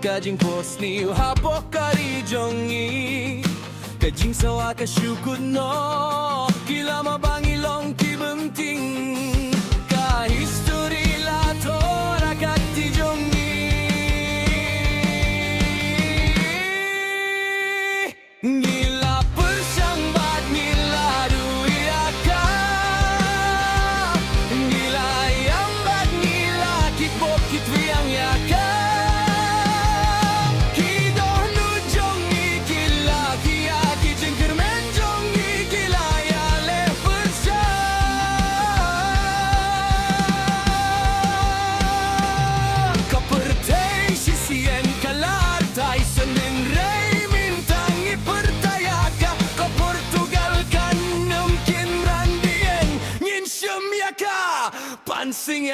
kajing pos ni hapok kari jongi kajing sawa ka syukod no kila mabangilong kibunting ka history lato rakat ti jongi gila persang bad nila duiaka gila yang bad nila kipok kitwiang yaka Pansing